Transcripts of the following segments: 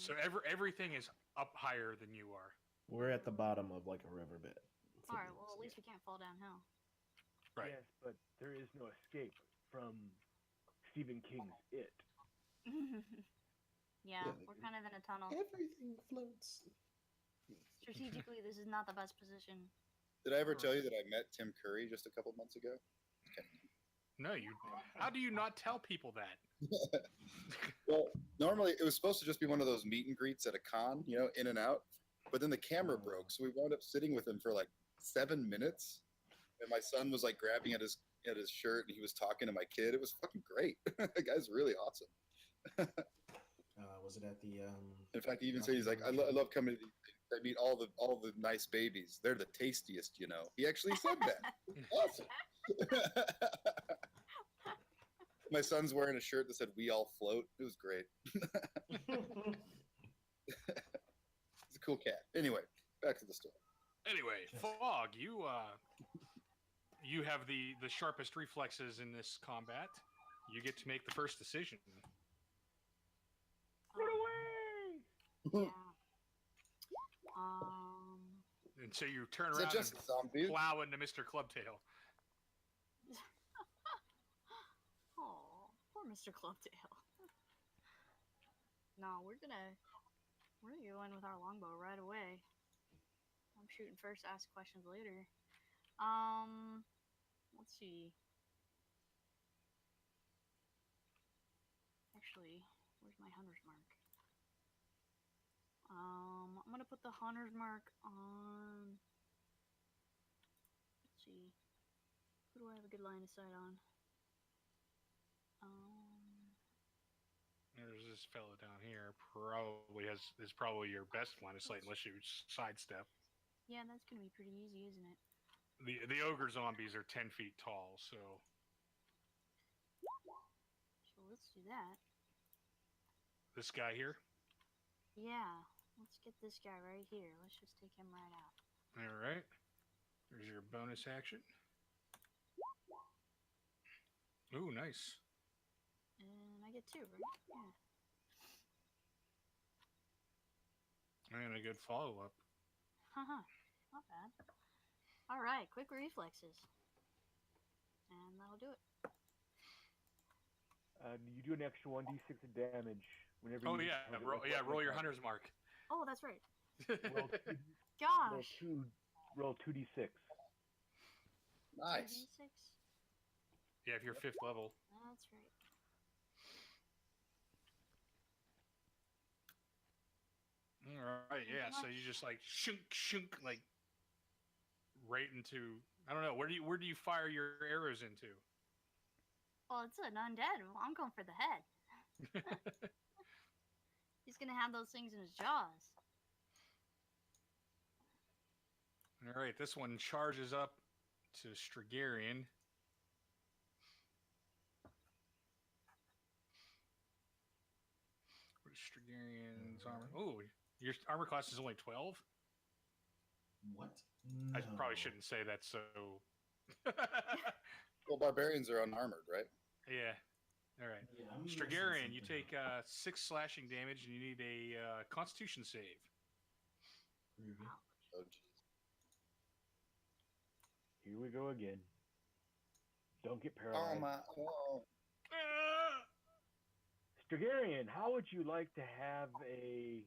So everything is up higher than you are. We're at the bottom of like a riverbed. Alright, well, at least we can't fall downhill. Right. Yes, but there is no escape from Stephen King's It. Yeah, we're kind of in a tunnel. Everything floats. Strategically, this is not the best position. Did I ever tell you that I met Tim Curry just a couple months ago? No, you. How do you not tell people that? Well, normally it was supposed to just be one of those meet and greets at a con, in and out. But then the camera broke, so we wound up sitting with him for like 7 minutes. And my son was like grabbing at his shirt, and he was talking to my kid. It was fucking great. The guy's really awesome. Was it at the? In fact, he even said he's like, I love coming to these things. I meet all the nice babies. They're the tastiest, He actually said that. Awesome. My son's wearing a shirt that said "We all float." It was great. He's a cool cat. Anyway, back to the story. Anyway, Fog, you have the sharpest reflexes in this combat. You get to make the first decision. Run away! Yeah. And so you turn Is around it just and zombie? plow into Mr. Clubtail. Oh, poor Mr. Clubtail. No, we're gonna go in with our longbow right away. I'm shooting first, ask questions later. Let's see. Actually, where's my hunter's mark? I'm gonna put the hunter's mark on. Let's see. Who do I have a good line of sight on? There's this fellow down here. Is probably your best line of sight unless you sidestep. Yeah, that's gonna be pretty easy, isn't it? The ogre zombies are 10 feet tall, so let's do that. this guy here. Yeah, let's get this guy right here. Let's just take him right out. All right. There's your bonus action. Ooh, nice. And I get 2, right? Yeah. And a good follow-up. Haha, not bad. Alright, quick reflexes. And that'll do it. You do an extra 1d6 of damage whenever Oh, you... yeah. Roll your hunter's mark. Oh, that's right. Roll Gosh! roll 2d6. Nice. 6? Yeah, if you're 5th level. That's right. All right, yeah. So you just like shunk, like right into. I don't know. Where do you fire your arrows into? Well, it's an undead. Well, I'm going for the head. He's gonna have those things in his jaws. All right, this one charges up to Strigarian. What is Strigarian's armor? Oh, your armor class is only 12? What? I probably shouldn't say that, so... Well, barbarians are unarmored, right? Yeah. All right. Yeah, I'm Strigarian, you messing take 6 slashing damage, and you need a Constitution save. Ruby. Oh, jeez. Here we go again. Don't get Oh, paralyzed. my... Oh. Strigarian, how would you like to have a...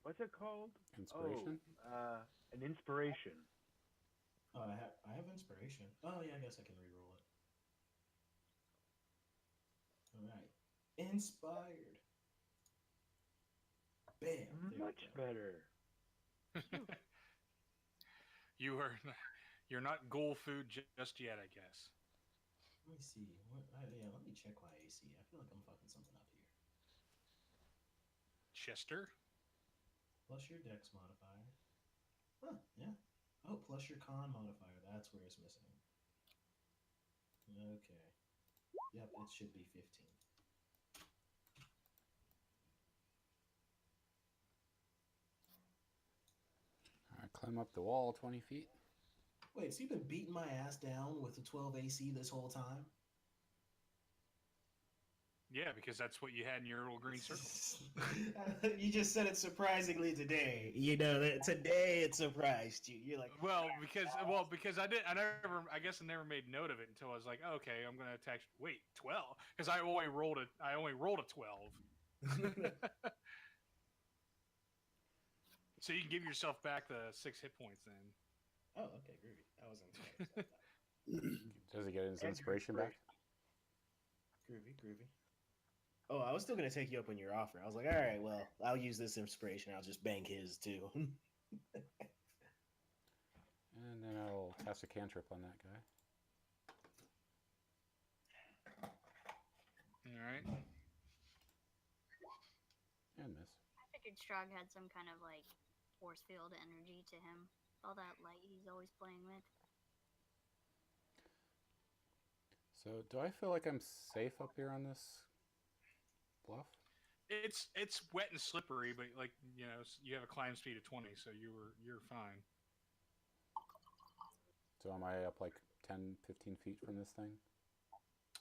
What's it called? Inspiration? Oh, an inspiration. Oh, I have inspiration. Oh, yeah, I guess I can reroll it. All right. Inspired. Bam. There Much we go. better. You're not ghoul food just yet, I guess. Let me see. Let me check my AC. I feel like I'm fucking something up here. Chester? Plus your dex modifier. Huh, yeah. Oh, plus your con modifier. That's where it's missing. Okay. Yep, it should be 15. I climb up the wall 20 feet. Wait, so you've been beating my ass down with the 12 AC this whole time? Yeah, because that's what you had in your little green circle. You just said it surprisingly today. You know that today it surprised you. You're like, Well, because I guess I never made note of it until I was like, oh, okay, I'm gonna attack. Wait, 12? Because I only rolled a 12. So you can give yourself back the 6 hit points then. oh, okay, groovy. I wasn't expecting that. Does he get his inspiration back? Groovy. Oh, I was still gonna take you up on your offer. I was like, all right, well, I'll use this inspiration. I'll just bank his too. And then I'll cast a cantrip on that guy. All right. And miss. I figured Strog had some kind of like force field energy to him. All that light he's always playing with. So, do I feel like I'm safe up here on this bluff? It's wet and slippery, but like you know, you have a climb speed of 20, so you're fine. So am I up like 10, 15 feet from this thing?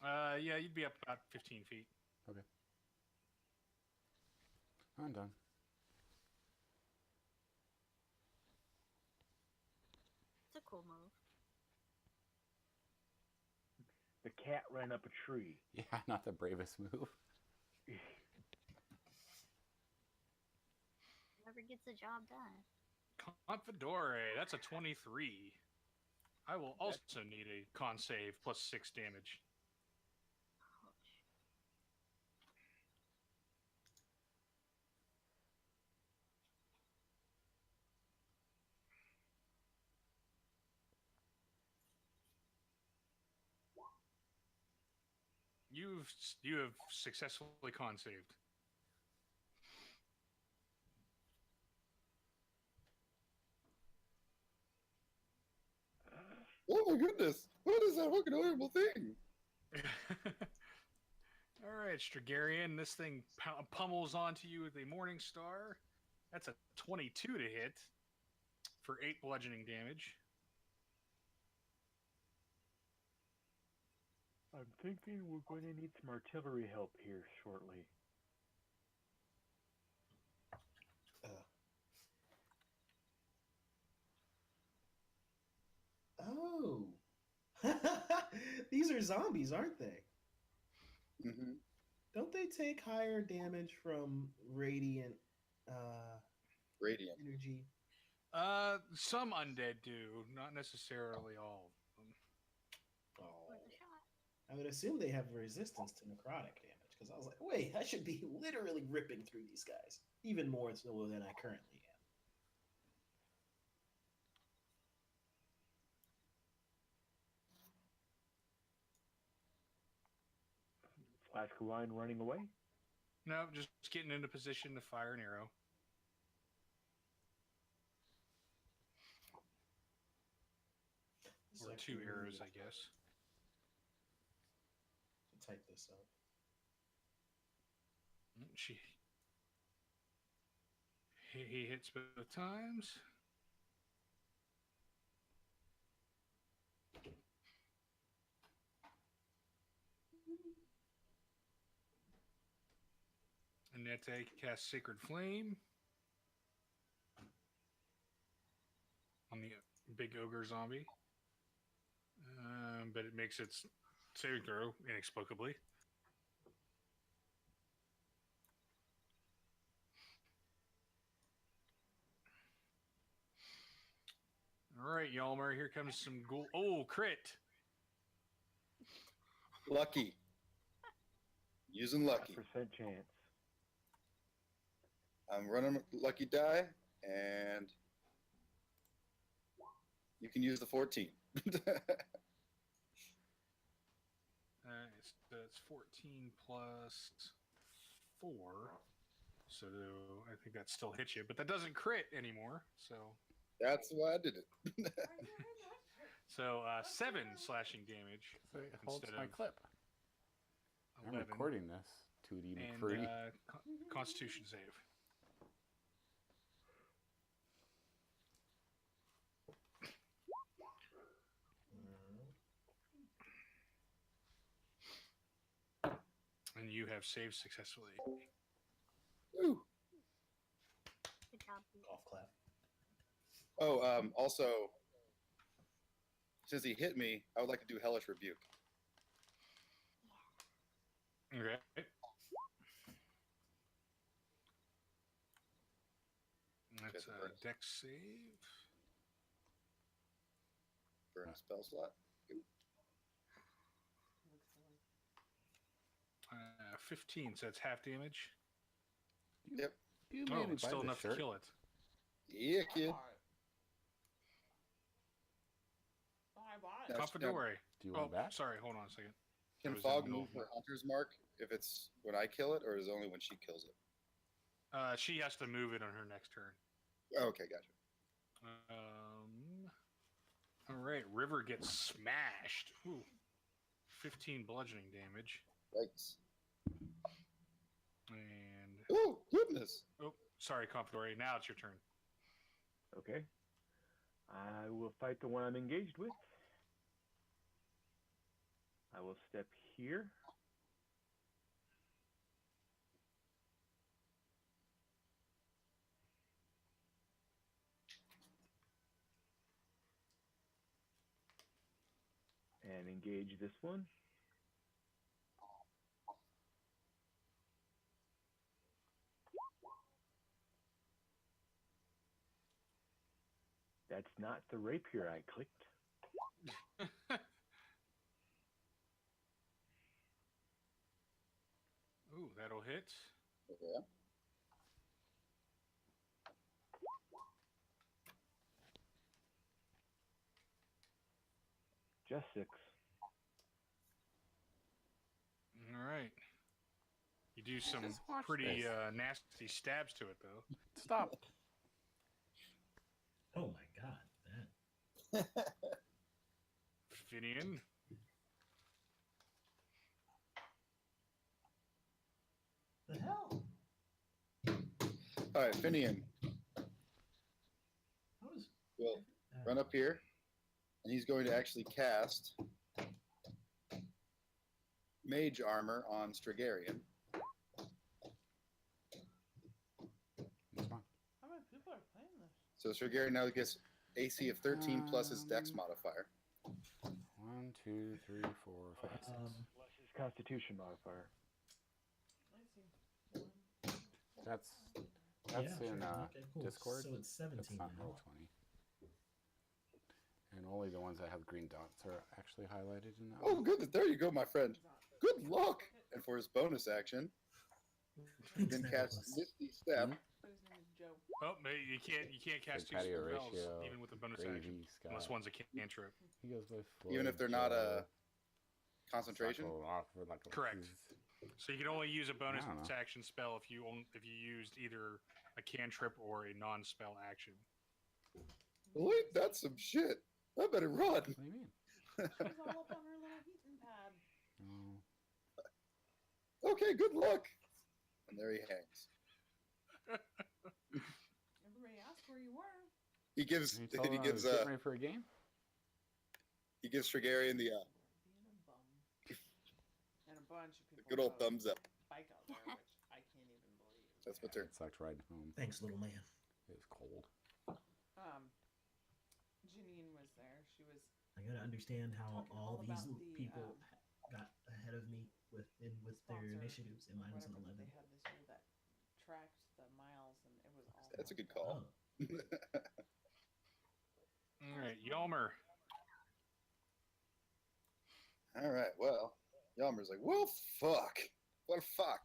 Yeah, you'd be up about 15 feet. Okay. I'm done. It's a cool move. The cat ran up a tree. Yeah, not the bravest move. Whoever gets the job done. Confidore, that's a 23. I will also need a con save plus 6 damage. Ouch. You have successfully con saved. Oh my goodness! What is that fucking horrible thing? All right, Strigarian, this thing pummels onto you with a Morning Star. That's a 22 to hit for 8 bludgeoning damage. I'm thinking we're going to need some artillery help here shortly. Oh, these are zombies, aren't they? Mm-hmm. Don't they take higher damage from radiant Radiant. energy? Some undead do, not necessarily all of them. Oh. Worth a shot. I would assume they have resistance to necrotic damage because I was like, wait, I should be literally ripping through these guys even more so than I currently am. Flask of wine running away. No, just getting into position to fire an arrow. This is Or actually 2 really arrows, good I guess. to type this up. He hits both times. Annette casts Sacred Flame on the big ogre zombie. But it makes its saving throw inexplicably. All right, Yalmer, here comes some ghoul. Oh, crit! Lucky. Using lucky. Percent chance. I'm running lucky die, and you can use the 14. So it's 14 plus 4. So I think that still hits you, but that doesn't crit anymore. So That's why I did it. so 7 slashing damage So it holds instead my of clip. I'm 11. recording this. 2D And McFree. Constitution save. And you have saved successfully. Ooh. Good job. Pete. Golf clap. Oh, also, since he hit me, I would like to do Hellish Rebuke. Okay. That's Okay, a dex save. Burn a spell slot. 15, so that's half damage. Yep. You Oh, made me it's buy still this enough shirt. to kill it. Yeah, kid. I bought Now, it. Confidore. Do you Oh, want it back? sorry. Hold on a second. Can I was in Fog the middle move of her Hunter's Mark if it's when I kill it, or is it only when she kills it? She has to move it on her next turn. Okay, gotcha. All right. River gets smashed. Ooh. 15 bludgeoning damage. Thanks. And Oh, goodness. oh, sorry, Confidore. Now it's your turn. Okay. I will fight the one I'm engaged with. I will step here. And engage this one. That's not the rapier I clicked. Ooh, that'll hit. Yeah. Just 6. All right. You do some Just watch pretty this. nasty stabs to it, though. Stop. Oh my god, that. Finian. The hell? All right, Finian How is? will run up here, and he's going to actually cast Mage Armor on Strigarian. It's fine. How many people are playing this? So Strigarian now gets AC of 13 plus his Dex modifier. 1, 2, 3, 4, 5, 6. Plus his Constitution modifier. Let's see. That's Yeah, in sure. Okay, cool. Discord. So it's That's 17 not now. Roll20. And only the ones that have green dots are actually highlighted in that Oh, one. goodness. There you go, my friend. It's not- Good luck. And for his bonus action, you Thanks, can cast Nicholas. Misty Step. But his name is Joe. Oh, you can't cast two patio spells ratio, even with a bonus Gravy, action, Scott. unless one's a cantrip. He goes by Floyd, Even if they're not Joe, concentration. Sacco, Rockford, like Correct. So you can only use a bonus I don't know. action spell if you used either a cantrip or a non-spell action. Wait, that's some shit. I better run. What do you mean? She was all up on her little heating pad. Oh, Okay, good luck. And there he hangs. Everybody asked where you were. He gives you told he him I gives was getting ready for a game? Strigarian the Being a bum. And a bunch of people. good old rode thumbs up. Bike out there, which I can't even believe. That's my turn. It sucked riding home. Thanks, little man. It was cold. Janine was there. She was I gotta understand how Talking all all these about the, people got ahead of me with their sponsor initiatives, and mine was an whatever 11. they had this year that tracked the miles, and it was all. That's a good Oh, call. All right, Yalmer. All right, well, Yalmer's like, well, fuck. What a fuck.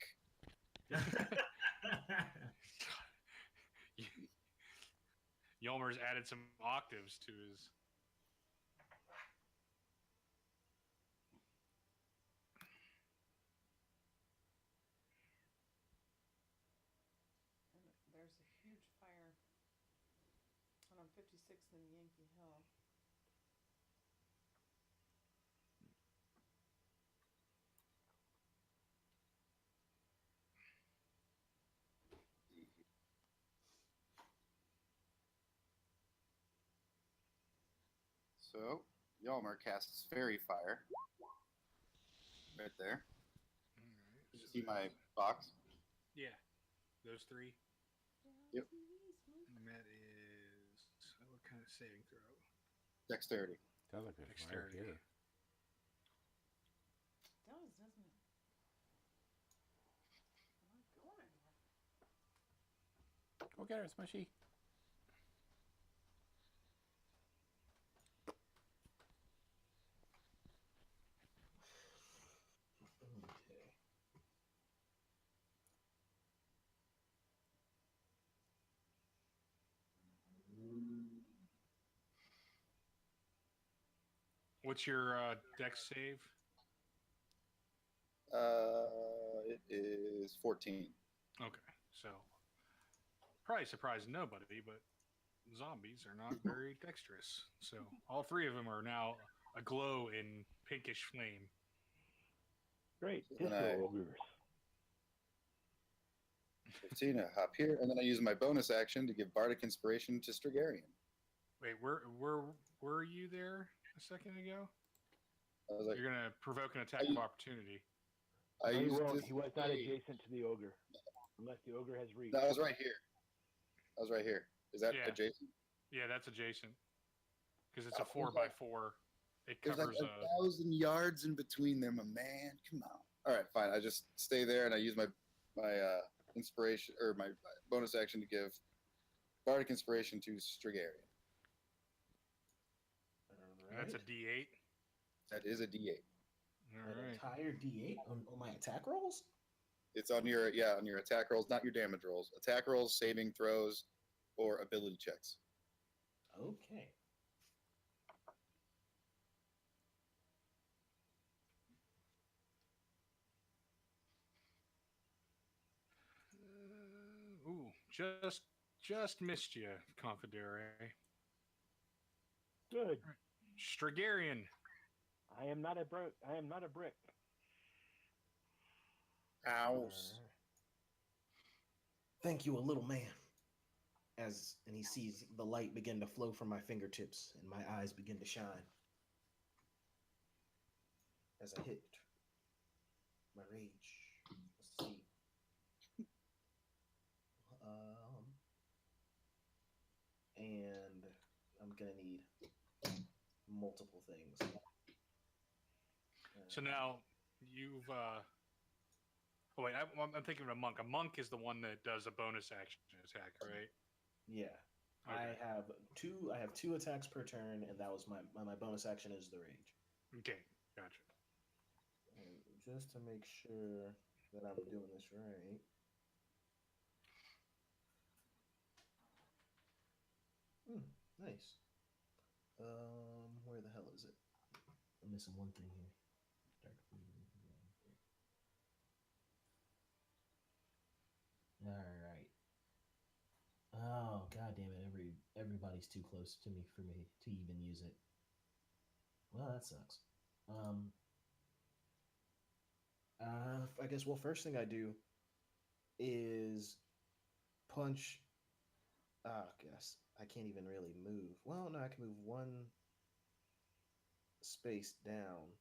Yalmer's added some octaves to his. And there's a huge fire on 56th and Yankee Hill. So, Yalmer casts Fairy Fire. Right there. All right. Which See my box? Yeah, those three. Yep. And that is what kind of saving throw? Dexterity. Sounds like there's fire Dexterity. here. It does, doesn't it? I'm not going anywhere. Go get her, Smushy. Okay. What's your dex save? It is 14. Okay, so probably surprised nobody, but zombies are not very dexterous. So all three of them are now aglow in pinkish flame. Great. So then Disco ogres. 15, I hop here, and then I use my bonus action to give Bardic Inspiration to Strigarian. Wait, were you there a second ago? I was like, You're gonna provoke an attack I- of opportunity. I No, he used won't. this. He was not adjacent to the ogre, unless the ogre has reached. No, I was right here. I was right here. Is that Yeah. adjacent? Yeah, that's adjacent because it's Oh, a 4x4. It There's like covers 1,000 yards in between them, my man. Come on. All right, fine. I just stay there, and I use my inspiration or my bonus action to give Bardic Inspiration to Strigarian. That's a D8. That is a D8. All An right. entire D8 on my attack rolls? It's on your attack rolls, not your damage rolls. Attack rolls, saving throws, or ability checks. Okay. Ooh, just missed you, Confidere. Good. Strigarian. I am not a brick. I am not a brick. Ows. Thank you, a little man. And he sees the light begin to flow from my fingertips and my eyes begin to shine. As I hit my rage. Let's see. And I'm gonna need multiple things. So now you've. Oh wait, I'm thinking of a monk. A monk is the one that does a bonus action attack, right? Yeah. Okay. I have two attacks per turn, and that was my bonus action is the rage. Okay, gotcha. And just to make sure that I'm doing this right. Nice. Where the hell is it? I'm missing one thing here. All right. Oh, god damn it! Everybody's too close to me for me to even use it. Well, that sucks. I guess. Well, first thing I do is punch. Guess I can't even really move. Well, no, I can move one space down,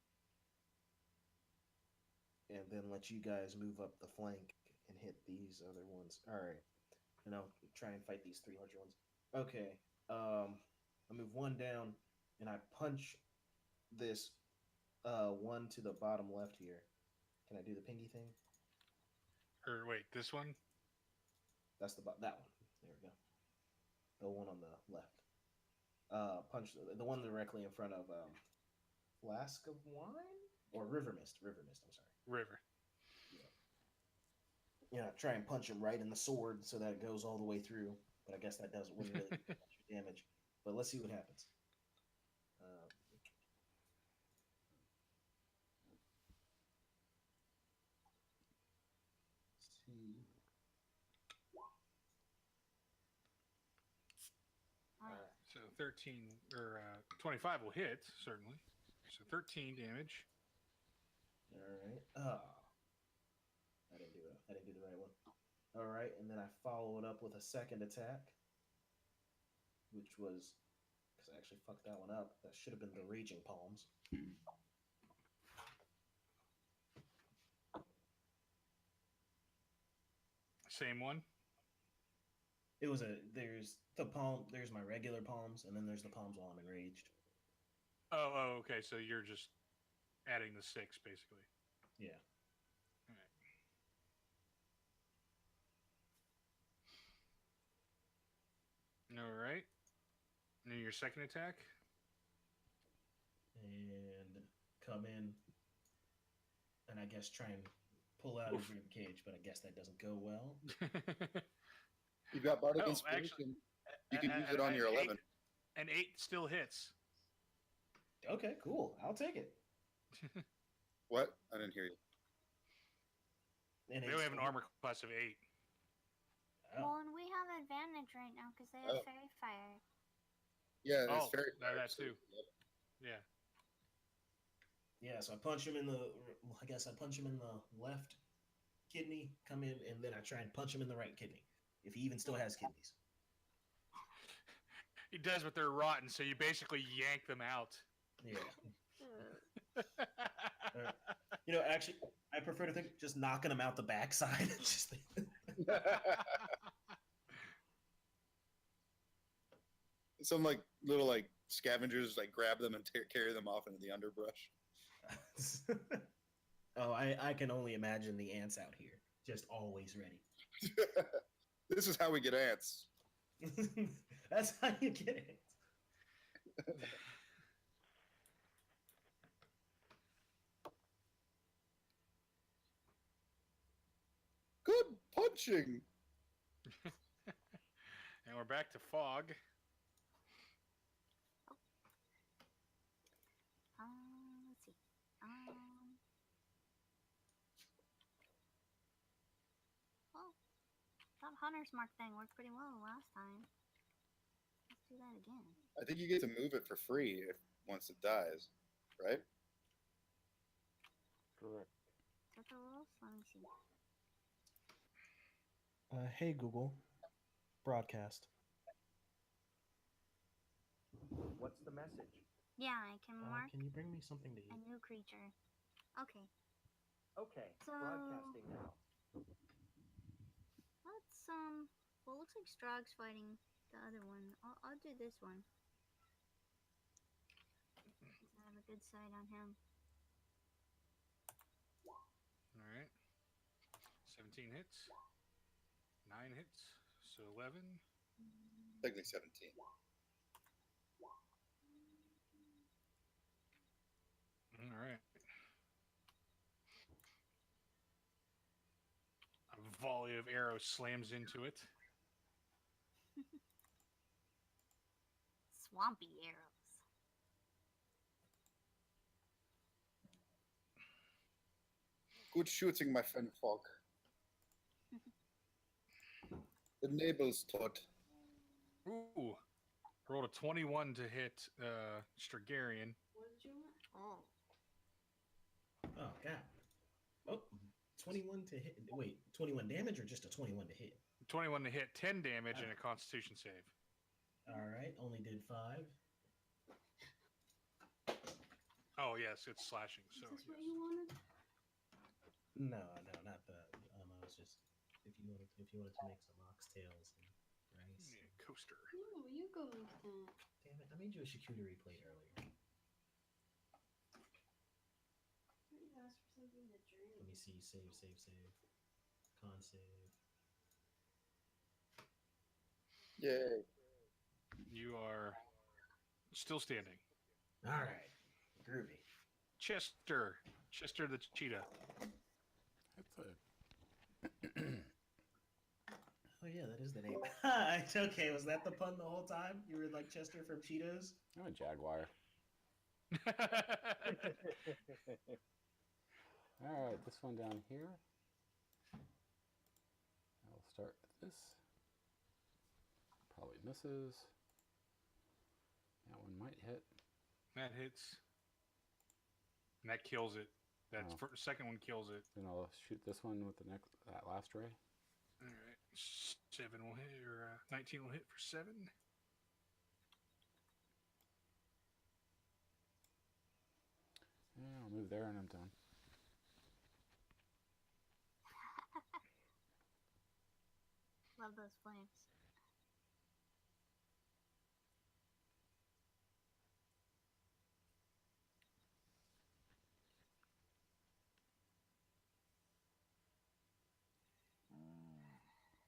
and then let you guys move up the flank and hit these other ones. All right, and I'll try and fight these three larger ones. Okay. I move one down, and I punch this one to the bottom left here. Can I do the pingy thing? Or wait, this one? That's that one. There we go. The one on the left. Punch the one directly in front of Flask of Wine or River Mist. River Mist. I'm sorry. River. Yeah, try and punch him right in the sword so that it goes all the way through. But I guess that wouldn't really do much damage. But let's see what happens. See. Alright. So 13 or 25 will hit certainly. So 13 damage. All right. I didn't do it. I didn't do the right one. All right, and then I follow it up with a second attack, which was because I actually fucked that one up. That should have been the Raging Palms. Same one. It was there's the palm, there's my regular palms, and then there's the palms while I'm enraged. Oh, okay. So you're just adding the 6, basically. Yeah. All right. And your second attack? And come in, and I guess try and pull out his rib cage, but I guess that doesn't go well. You've got Bardic No, Inspiration. You actually, can use it on your 11. An 8 still hits. Okay, cool. I'll take it. What? I didn't hear you. And They only have an armor class of 8. Oh. Well, and we have advantage right now because they have Oh. fairy fire. Yeah, Oh, it's very that too. Yeah. Yeah, so I punch him in the. I guess I punch him in the left kidney, come in, and then I try and punch him in the right kidney, if he even still has kidneys. He does, but they're rotten, so you basically yank them out. Yeah. You know, actually, I prefer to think just knocking him out the backside. Just Some like little like scavengers like grab them and carry them off into the underbrush. Oh, I can only imagine the ants out here, just always ready. This is how we get ants. That's how you get it. Good punching. And we're back to Fog. Let's see. Well, that Hunter's Mark thing worked pretty well last time. Let's do that again. I think you get to move it for free if once it dies, right? Correct. Is that the rules? Let me see. Hey Google, broadcast. What's the message? Yeah, I can mark Can you bring me something to a eat? new creature. Okay. Okay, So- broadcasting now. Let's well, it looks like Strog's fighting the other one. I'll do this one. I have a good sight on him. All right. 17 hits. 9 hits. So 11. Technically 17. All right. A volley of arrows slams into it. Swampy arrows. Good shooting, my friend Fog. The neighbors taught. Ooh. Rolled a 21 to hit Strigarian. What did you want? Oh. Oh god. Oh, 21 to hit. Wait, 21 damage or just a 21 to hit? 21 to hit, 10 damage, and a Constitution save. All right, only did 5. Oh yes, it's slashing. So Is this what yes. you wanted? No, not the. I was just if you wanted to make some oxtails and rice. Yeah, coaster. No, you go with that. Damn it! I made you a charcuterie plate earlier. You asked for something to drink. Let me see. Save. Con save. Yay. You are still standing. All right, groovy. Chester the cheetah. That's a Oh yeah, that is the name. Okay, was that the pun the whole time? You were like Chester from Cheetos? I'm a jaguar. All right, this one down here. I'll start with this. Probably misses. That one might hit. That hits. And that kills it. That second one kills it. Then I'll shoot this one with that last ray. All right. 7 will hit, or 19 will hit for 7. Yeah, I'll move there and I'm done. Love those flames.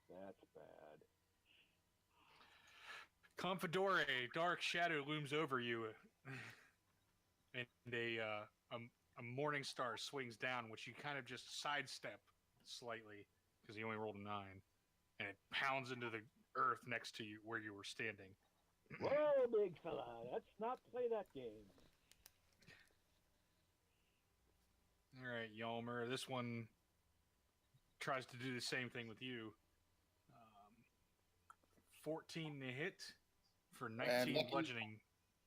That's bad. Confidore, a dark shadow looms over you, and a morning star swings down, which you kind of just sidestep slightly because he only rolled a 9, and it pounds into the earth next to you where you were standing. Whoa, big fella, let's not play that game. All right, Yalmer. This one tries to do the same thing with you. 14 to hit for 19 lucky. bludgeoning.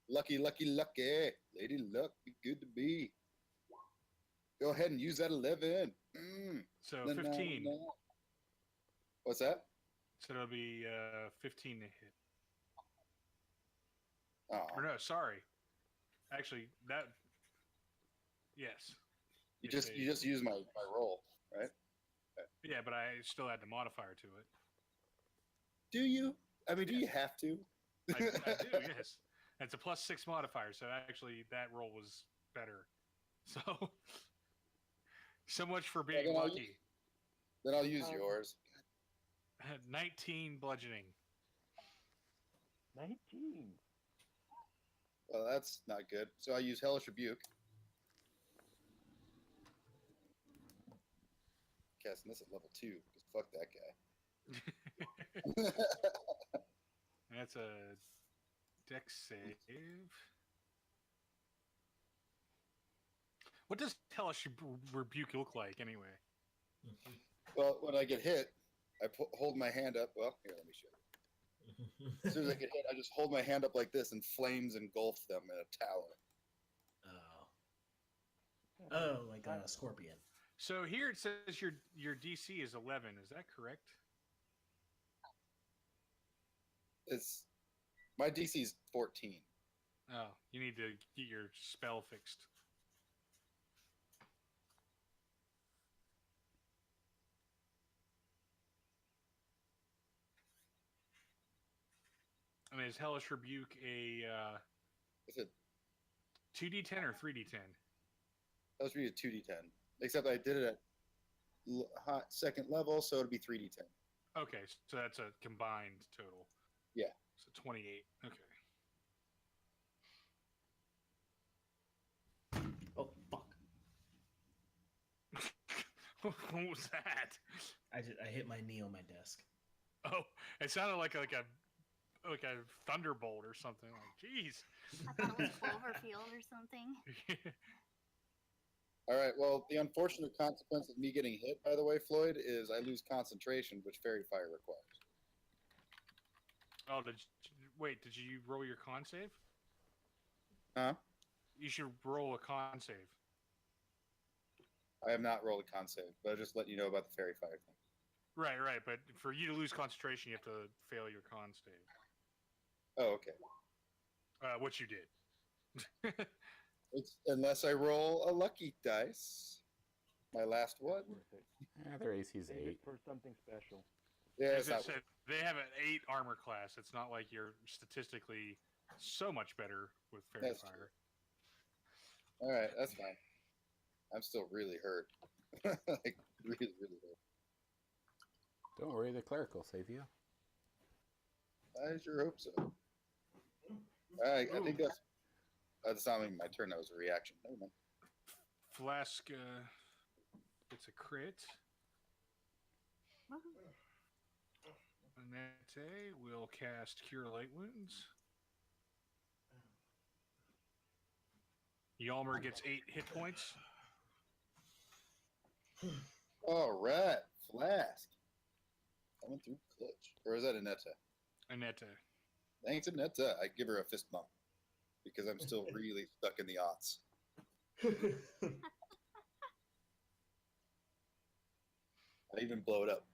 Lucky. Lady Luck, be good to be. Go ahead and use that 11. So Na, na, 15. na. What's that? So it'll be 15 to hit. Oh, Or no, sorry. Actually, that. Yes. you just use my roll, right? Yeah, but I still add the modifier to it. Do you? I mean, do you have to? I do, yes. And it's a +6 modifier, so actually that roll was better. So much for being then lucky. Then I'll use yours. 19 bludgeoning. 19. Well, that's not good. So I use Hellish Rebuke. Casting this at level 2, because fuck that guy. That's a dex save. What does Hellish Rebuke look like, anyway? Well, when I get hit, I hold my hand up. Well, here, let me show you. As soon as I get hit, I just hold my hand up like this, and flames engulf them in a tower. Oh, like a scorpion. So here it says your DC is 11. Is that correct? My DC is 14. Oh, you need to get your spell fixed. I mean, is Hellish Rebuke a Is it? 2d10 or 3d10? That was really a 2d10. Except I did it at second level, so it'd be 3d10. Okay, so that's a combined total. Yeah. So 28. Okay. Oh fuck! What was that? I hit my knee on my desk. Oh, it sounded like a thunderbolt or something. Like, jeez. I thought it was Cloverfield or something. All right. Well, the unfortunate consequence of me getting hit, by the way, Floyd, is I lose concentration, which Fairy Fire requires. Oh, did you roll your con save? Huh? You should roll a con save. I have not rolled a con save, but I'll just let you know about the Fairy Fire thing. Right. But for you to lose concentration, you have to fail your con save. Oh, okay. Which you did. It's unless I roll a lucky dice. My last one. Worth it. Yeah, their AC's Save 8. it for something special. Yeah, As it's I not. said, they have an 8 armor class. It's not like you're statistically so much better with Fairy That's Fire. All right, that's fine. I'm still really hurt. Like, really hurt. Don't worry, the cleric will save you. I sure hope so. I think that's not even my turn. That was a reaction. Never mind. Flask gets a crit. Annette will cast Cure Light Wounds. Yalmer gets 8 hit points. All right, Flask. Coming through clutch. Or is that Anetta? Annette. Thanks, Anetta. I give her a fist bump because I'm still really stuck in the aughts. I even blow it up.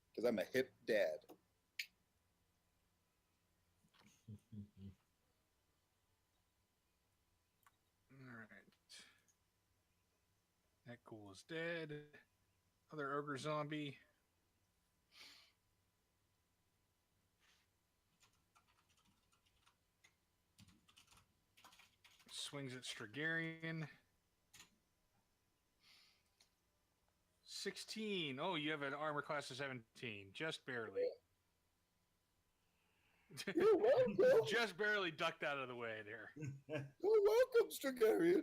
Because I'm a hip dad. All right. That ghoul is dead. Other ogre zombie. Swings at Strigarian. 16. Oh, you have an armor class of 17. Just barely. You're welcome. Just barely ducked out of the way there. You're welcome, Strigarian.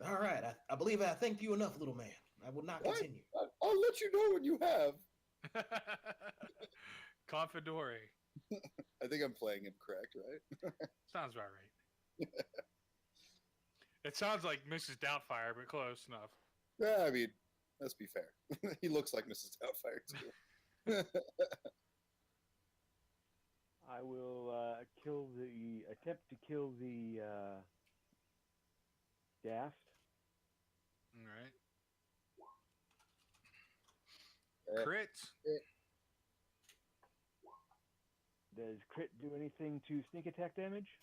All right, I believe I thanked you enough, little man. I will not What? continue. I'll let you know when you have. Confidore. I think I'm playing him correct, right? Sounds about right. It sounds like Mrs. Doubtfire, but close enough. Yeah, I mean, let's be fair. He looks like Mrs. Doubtfire, too. I will attempt to kill the daft. All right. Uh, Crit. Does crit do anything to sneak attack damage?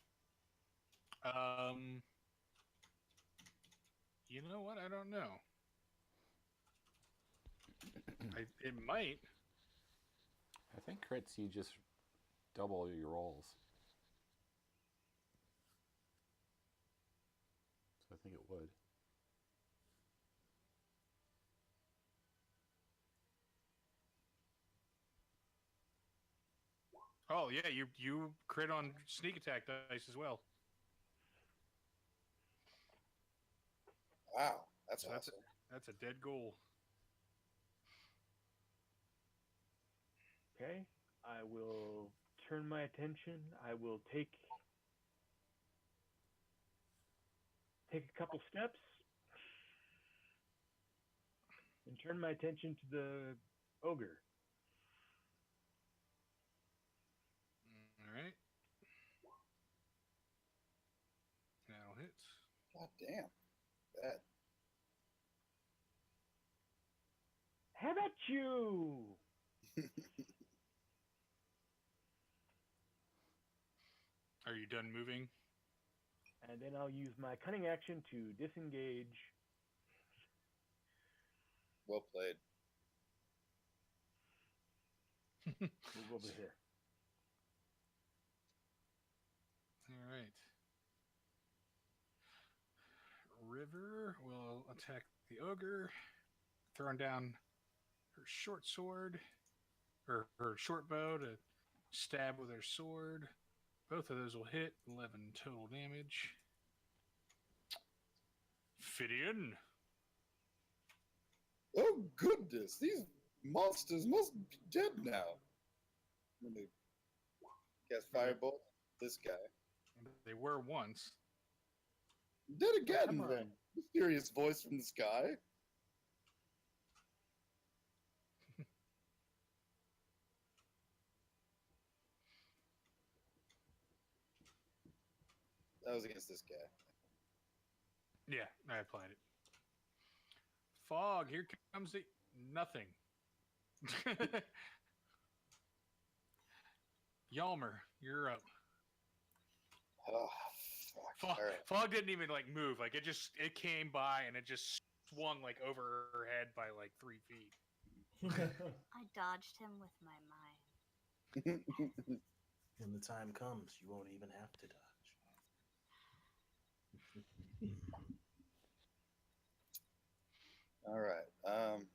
You know what? I don't know. It might. I think crits, you just double your rolls. So I think it would. Oh yeah, you crit on sneak attack dice as well. Wow, that's So awesome. That's a dead ghoul. Okay. I will turn my attention. I will take a couple steps and turn my attention to the ogre. All right. That'll hit. God damn. Bad. How about you? Are you done moving? And then I'll use my cunning action to disengage. Well played. Move over here. All right. River will attack the ogre, throwing down her short sword, or her short bow to stab with her sword. Both of those will hit. 11 total damage. Fidian. Oh, goodness. These monsters must be dead now. When they cast Firebolt, this guy. They were once. Dead again, Come the on. mysterious voice from the sky. That was against this guy. Yeah, I applied it. Fog, here comes the nothing. Yalmer, you're up. Oh, fuck. Fog, All right. Fog didn't even like move. Like it came by and it just swung like over her head by like 3 feet. I dodged him with my mind. When the time comes, you won't even have to dodge. All right. Come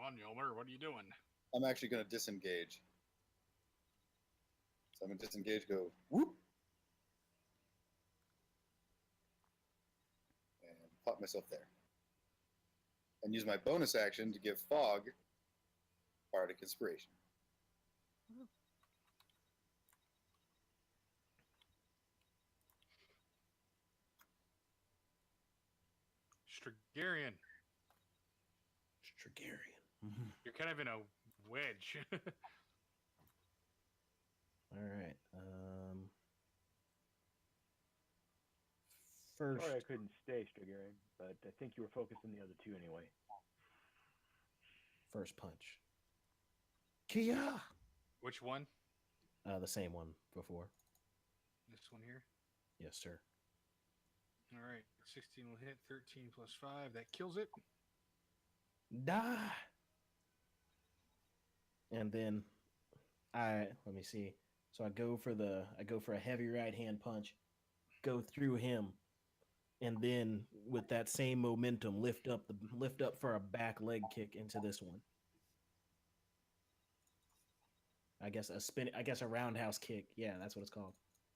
on, Yalmer, what are you doing? I'm actually going to disengage. So I'm going to disengage, go whoop. And pop myself there. And use my bonus action to give Fog Bardic Inspiration. Strigarian. Strigarian. You're kind of in a wedge. All right. First, Sorry I couldn't stay, Strigarian, but I think you were focused on the other two anyway. first punch. Kia. Which one? The same one before. This one here. Yes, sir. All right. 16 will hit. 13 plus 5. That kills it. Die. And then let me see. So I go for a heavy right hand punch, go through him, and then with that same momentum, lift up for a back leg kick into this one. I guess a roundhouse kick. Yeah, that's what it's called.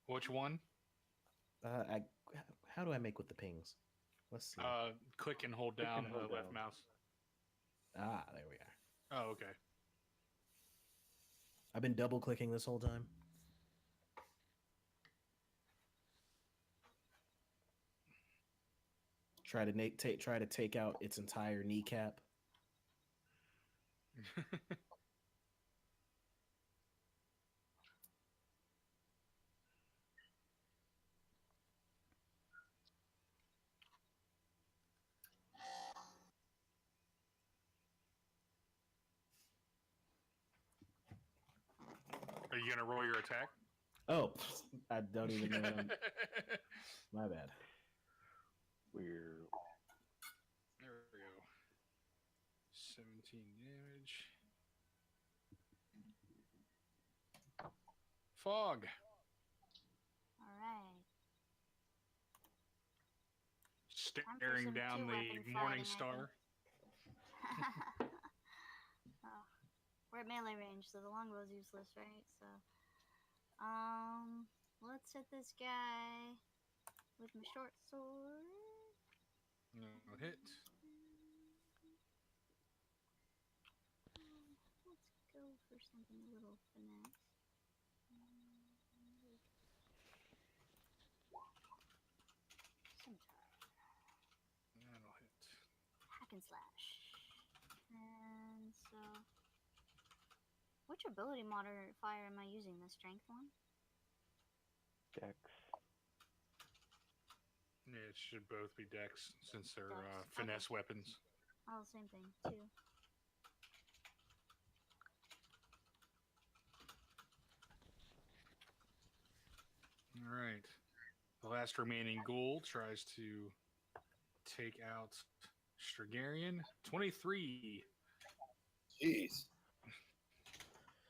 Which one? How do I make with the pings? Let's see. Click and hold Click down and hold the left down. mouse. There we are. Oh, okay. I've been double clicking this whole time. Try to take out its entire kneecap. Are you gonna roll your attack? Oh, I don't even know. My bad. We're There we go. 17 damage. Fog. All right. Staring some down two-weapon the morning fighting, I star. Oh, we're at melee range, so the longbow's useless, right? So, let's hit this guy with my short sword. No hit. Let's go for something a little finesse. Scimitar. That'll hit. Hack and slash. And so, which ability modifier am I using? The strength one? Dex. Yeah, it should both be dex since they're Dex, finesse weapons. Oh, same thing, too. All right. The last remaining ghoul tries to take out Strigarian. 23. Jeez.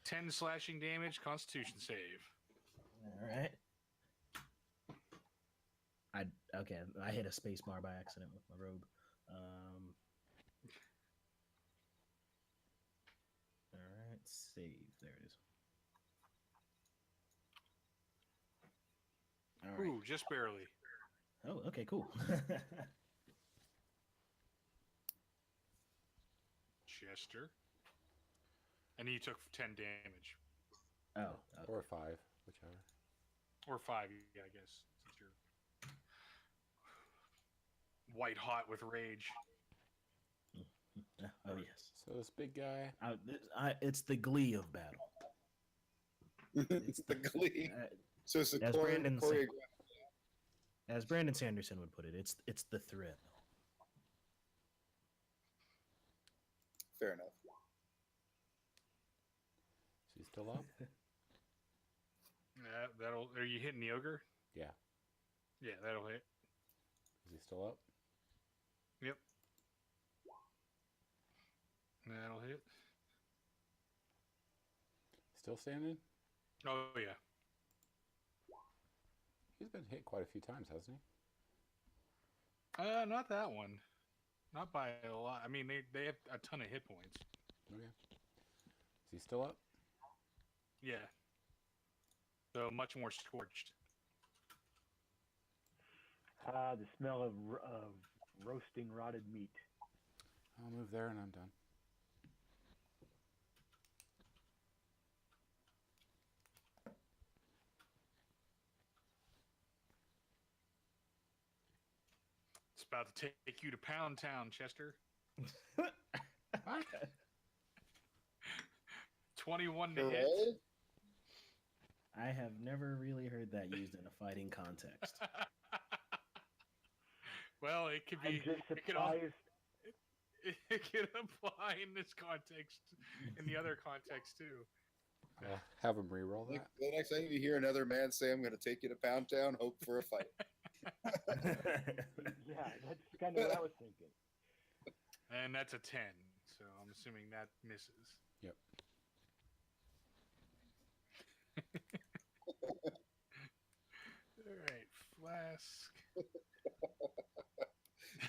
10 slashing damage, constitution save. All right. I hit a space bar by accident with my robe. All right, save. There it is. All right. Ooh, just barely. Oh, okay, cool. Chester. And you took 10 damage. Oh, okay. Or 5, whichever. Or 5, yeah, I guess. Since you're white hot with rage. Oh yes. So this big guy. It's the glee of battle. It's the glee. So it's the As Brandon said. choreographed. As Brandon Sanderson would put it, it's the thrill. Fair enough. Is he still up? That'll. Are you hitting the ogre? Yeah. Yeah, that'll hit. Is he still up? Yep. That'll hit. Still standing? Oh yeah. He's been hit quite a few times, hasn't Not that one. Not by a lot. I mean, they have a ton of hit points. he? Okay. Is he still up? Yeah. So much more scorched. The smell of roasting rotted meat. I'll move there and I'm done. It's about to take you to Pound Town, Chester. 21 to hit. Hooray. I have never really heard that used in a fighting context. Well, it could I'm be. just It could all. surprised. It could apply in this context, in the other context too. Have him re-roll Like, that. the next time you hear another man say, "I'm going to take you to Pound Town," hope for a fight. Yeah, that's kind of what I was thinking. And that's a 10, so I'm assuming that misses. Yep. All right, flask.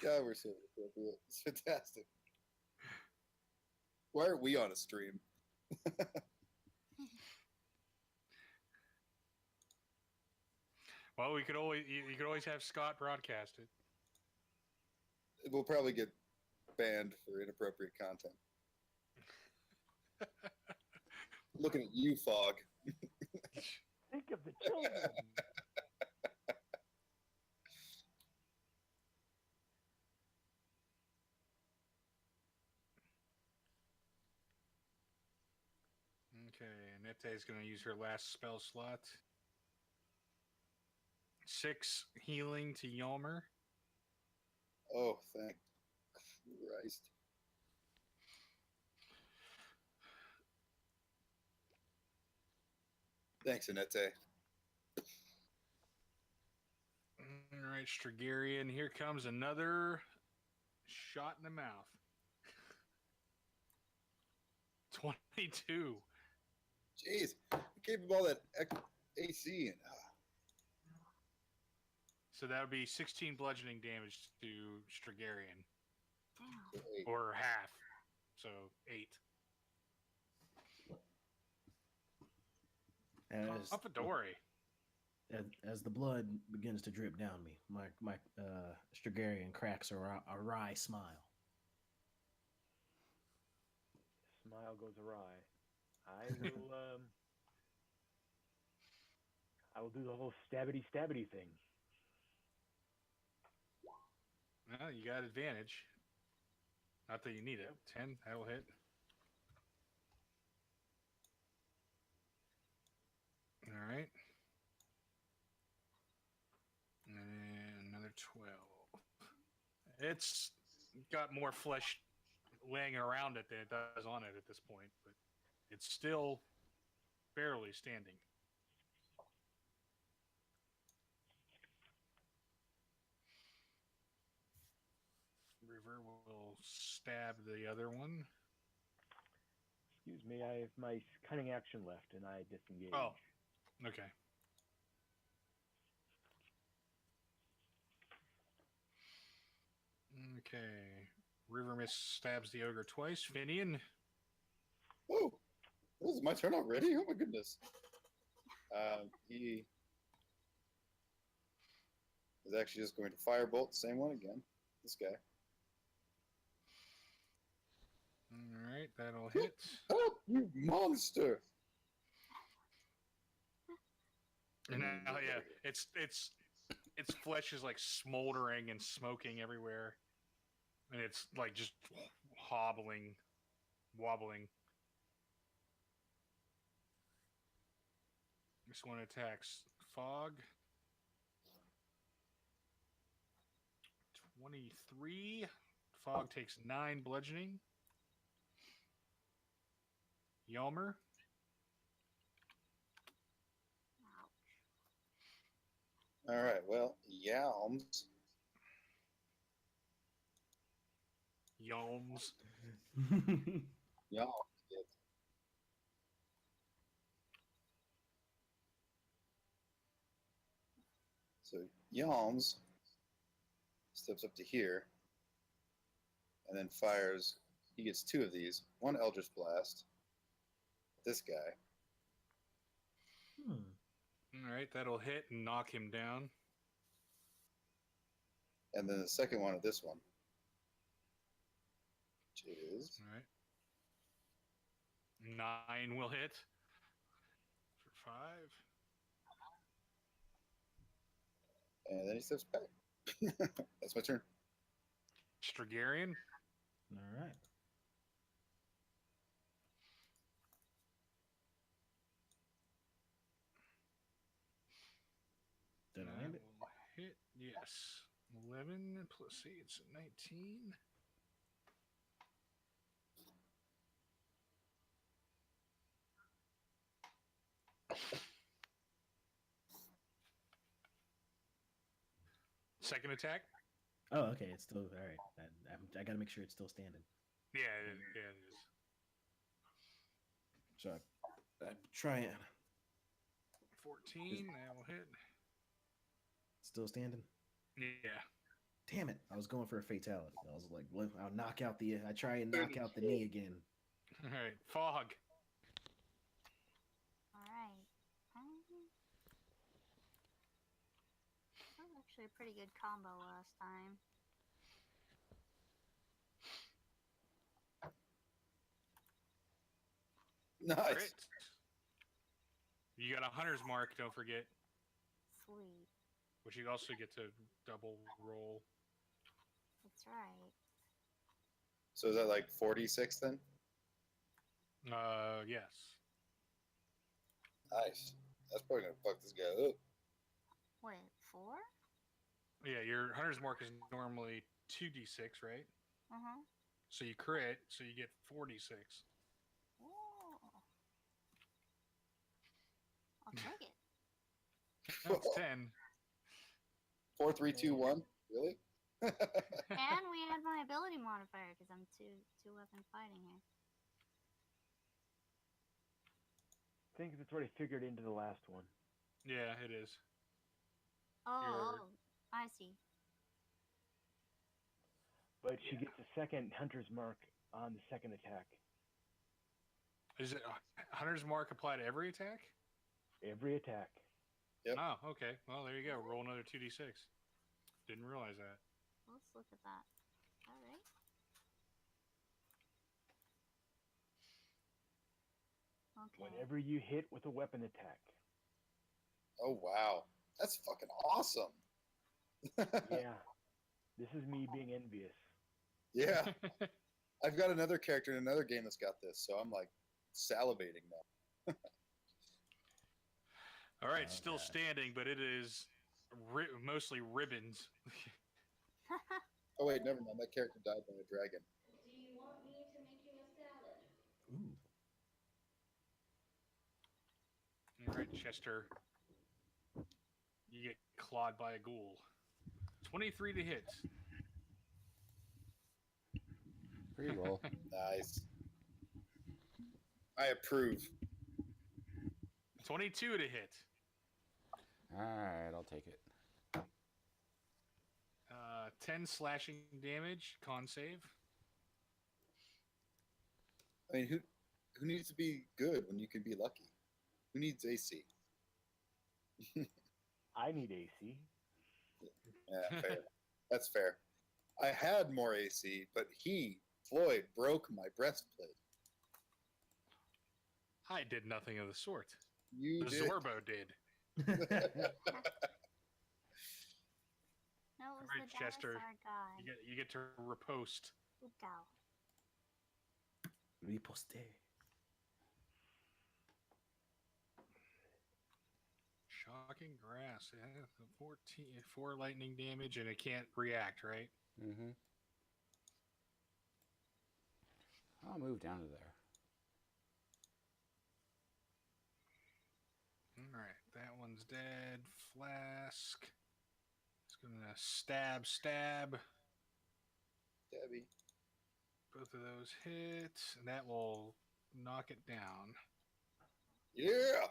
God, we're so appropriate. It's fantastic. Why aren't we on a stream? Well, we could always you could always have Scott broadcast it. We'll probably get banned for inappropriate content. Looking at you, Fog. Think of the children. Okay, Nete is going to use her last spell slot. 6 healing to Yalmer. Oh, thank Christ. Thanks, Annette. All right, Strigarian. Here comes another shot in the mouth. 22. Jeez, I gave him all that AC and So that would be 16 bludgeoning damage to Strigarian. Damn. Or half. So 8. Dory. As the blood begins to drip down me, my Strigarian cracks a wry smile. Smile goes awry. I will do the whole stabbity thing. Well, you got advantage. Not that you need it. 10, that'll hit. All right. And another 12. It's got more flesh laying around it than it does on it at this point, but it's still barely standing. River will stab the other one. Excuse me, I have my cunning action left, and I disengage. Oh, okay. Okay. River Mist stabs the ogre twice. Finian. oh, this is my turn already. Oh my goodness. He is actually just going to firebolt the same one again. This guy. All right, that'll hit. Help, you monster! And now, yeah, its flesh is like smoldering and smoking everywhere, and it's like just wobbling. This one attacks Fog. 23. Fog takes 9 bludgeoning. Yalmer. All right, well, Yalms. Yalms. Yalms. So Yalms steps up to here and then fires. He gets 2 of these. One Eldritch Blast. This guy. All right, that'll hit and knock him down. And then the second one of this one. Which is. All right. 9 will hit. For 5. And then he steps back. That's my turn. Strigarian. All right. Did I land it? Will hit. Yes. 11 plus 8, it's 19. Second attack? Oh, okay. It's still all right. I got to make sure it's still standing. Yeah, it is. So I'm trying. 14, that will hit. Still standing. Yeah. Damn it! I was going for a fatality. I was like, well, I'll knock out the. I try and knock out the knee again. All right, fog. All right. That was actually a pretty good combo last time. Nice. Crit. You got a hunter's mark, don't forget, Sweet. which you also get to double roll. That's right. So is that like 46 then? Yes. Nice. That's probably gonna fuck this guy up. Wait, 4? Yeah, your hunter's mark is normally 2d6, right? Uh-huh. So you crit, so you get 46. Oh. I'll take it. That's 10. 4, 3, 2, 1. Really? And we add my ability modifier because I'm two weapon fighting here. I think it's already figured into the last one. Yeah, it is. Oh, I see. But she gets a second hunter's mark on the second attack. Is it hunter's mark apply to every attack? Every attack. Yep. Oh, okay. Well, there you go. Roll another 2d6. Didn't realize that. Let's look at that. All right. Okay. Whenever you hit with a weapon attack. Oh wow, that's fucking awesome. Yeah. This is me being envious. Yeah, I've got another character in another game that's got this, so I'm like salivating now. All right, still standing, but it is mostly ribbons. Oh wait, never mind. That character died by a dragon. Do you want me to make you a salad? Ooh. All right, Chester. You get clawed by a ghoul. 23 to hit. Reroll. Nice. I approve. 22 to hit. Alright, I'll take it. 10 slashing damage. Con save. I mean, who needs to be good when you can be lucky? Who needs AC? I need AC. Yeah, fair. That's fair. I had more AC, but Floyd, broke my breastplate. I did nothing of the sort. You The did. Zorbo did. No, it was Alright, the Chester, dinosaur guy. You get to riposte. Ugal. Riposte. Shocking grass. Yeah, 4 lightning damage, and it can't react, right? Mm-hmm. I'll move down to there. All right, that one's dead. Flask. It's gonna stab. Debbie. Both of those hit, and that will knock it down. Yeah.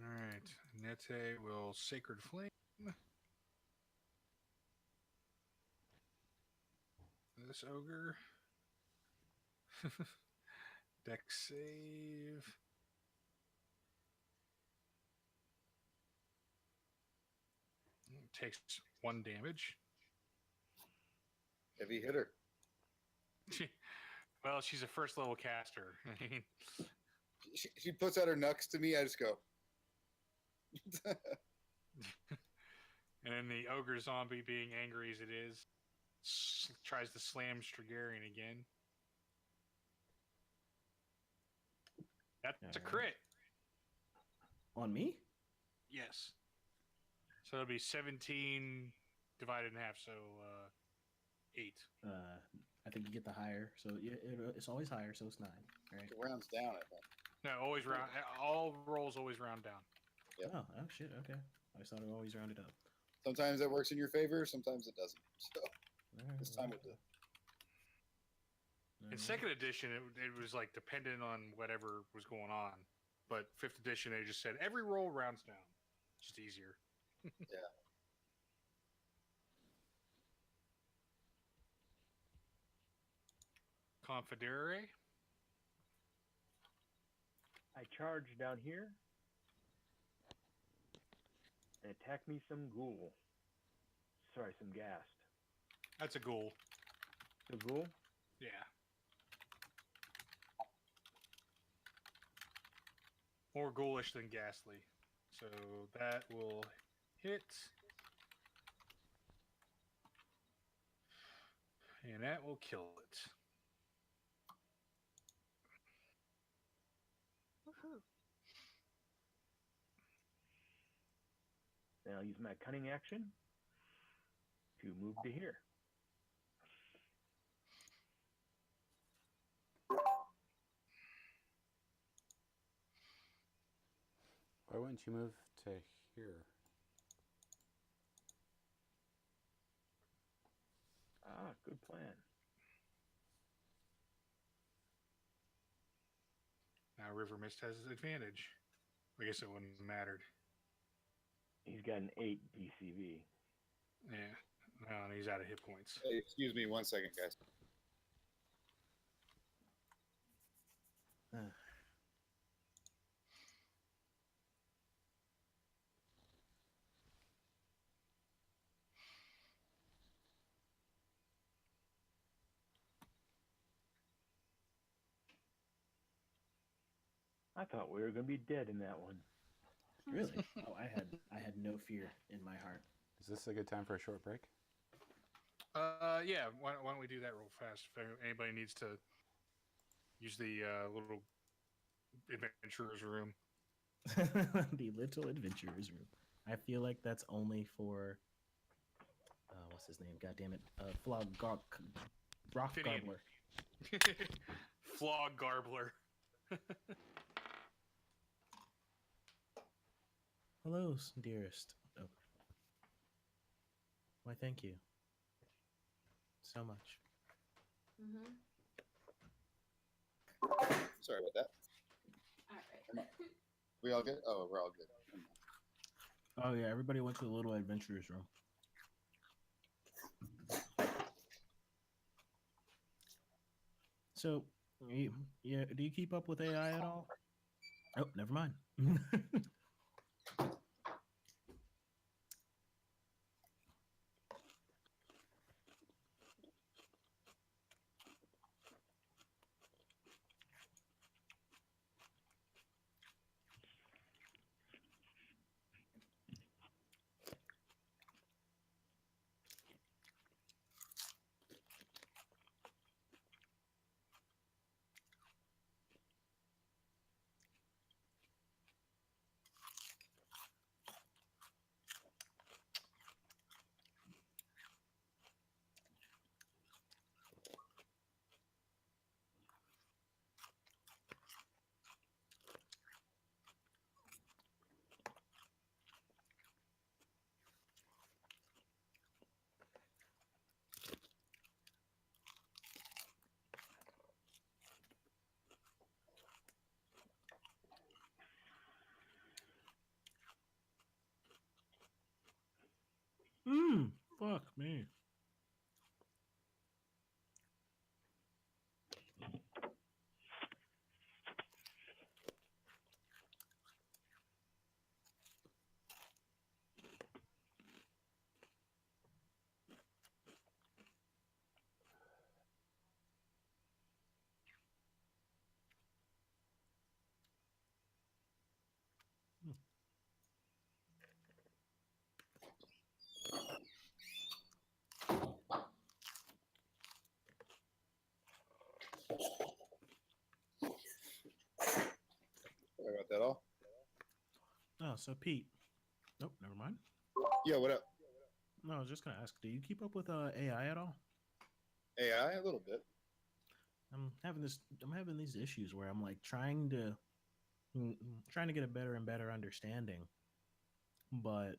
All right, Nete will Sacred Flame. This ogre. Dex save. Takes 1 damage. Heavy hitter. Well, she's a first level caster. She puts out her knucks to me. I just go. And then the ogre zombie, being angry as it is, tries to slam Strigarian again. That's a crit. On me? Yes. So it'll be 17 divided in half, so 8. I think you get the higher, so it's always higher, so it's 9, right? It rounds down, I think. No, always round. All rolls always round down. Yep. Oh shit, okay. I thought it always rounded up. Sometimes that works in your favor, sometimes it doesn't. So Alright, this time it did. In second edition, it was like dependent on whatever was going on, but fifth edition they just said every roll rounds down, just easier. Yeah. Confedere. I charge down here and attack me some ghoul. Sorry, some ghast. That's a ghoul. The ghoul? Yeah. More ghoulish than ghastly. So that will hit. And that will kill it. Woohoo. Then I'll use my cunning action to move to here. Why wouldn't you move to here? Ah, good plan. Now River Mist has his advantage. I guess it wouldn't have mattered. He's got an 8 DCV. Yeah. No, and he's out of hit points. Hey, excuse me 1 second, guys. I thought we were going to be dead in that one. Really? Oh, I had no fear in my heart. Is this a good time for a short break? Yeah. Why don't we do that real fast? If anybody needs to use the little adventurer's room. The little adventurer's room. I feel like that's only for what's his name? God damn it. Rock Finian. Garbler. Flog Garbler. Hello, dearest. Oh. Why, thank you. So much. Mm-hmm. Sorry about that. All right. We all good? Oh, we're all good. Oh yeah, everybody went to the little adventurer's room. So, yeah, do you keep up with AI at all? Oh, never mind. Fuck me. Oh, so Pete. Nope, never mind. Yeah, what up? No, I was just gonna ask, do you keep up with AI at all? AI a little bit. I'm having these issues where I'm like trying to get a better and better understanding, but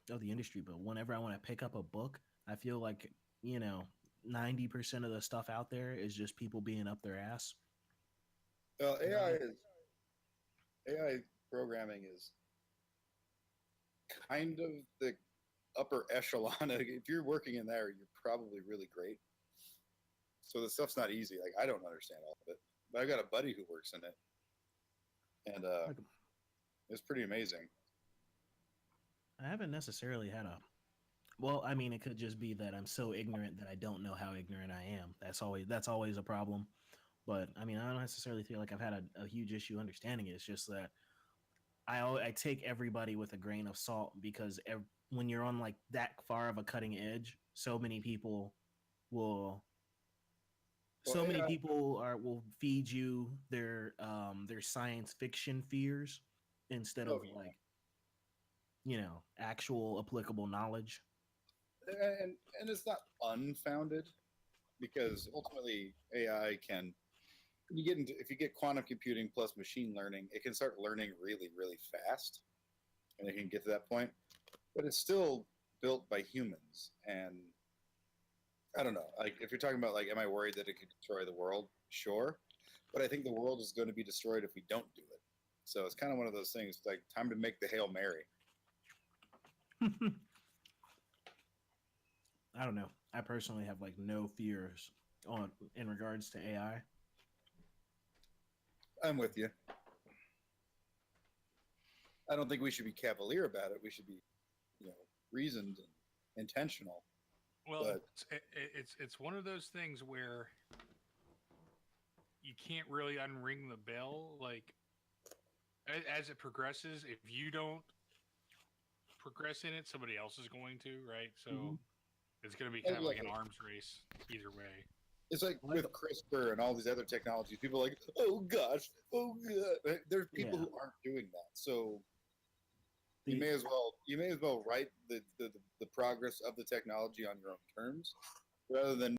of the industry. But whenever I want to pick up a book, I feel like 90% of the stuff out there is just people being up their ass. Well, You know, AI programming is kind of the upper echelon. If you're working in there, you're probably really great. So the stuff's not easy. Like I don't understand all of it, but I got a buddy who works in it, and like, it's pretty amazing. I haven't necessarily had a. Well, I mean, it could just be that I'm so ignorant that I don't know how ignorant I am. That's always a problem. But I mean, I don't necessarily feel like I've had a huge issue understanding it. It's just that I take everybody with a grain of salt because when you're on like that far of a cutting edge, will Well, so many AI, people will feed you their science fiction fears instead oh, of like actual applicable knowledge. and it's not unfounded because ultimately AI can if you get quantum computing plus machine learning, it can start learning really really fast, and it can get to that point. But it's still built by humans, and I don't know. Like if you're talking about like, am I worried that it could destroy the world? Sure, but I think the world is going to be destroyed if we don't do it. So it's kind of one of those things. Like time to make the Hail Mary. I don't know. I personally have like no fears on in regards to AI. I'm with you. I don't think we should be cavalier about it. We should be, reasoned and intentional. Well, But it's one of those things where you can't really unring the bell. Like as it progresses, if you don't progress in it, somebody else is going to, right? So it's going to be kind of like an arms race either way. it's like with CRISPR and all these other technologies. People are like, oh gosh, oh god. There's people Yeah. who aren't doing that. So The- you may as well write the progress of the technology on your own terms rather than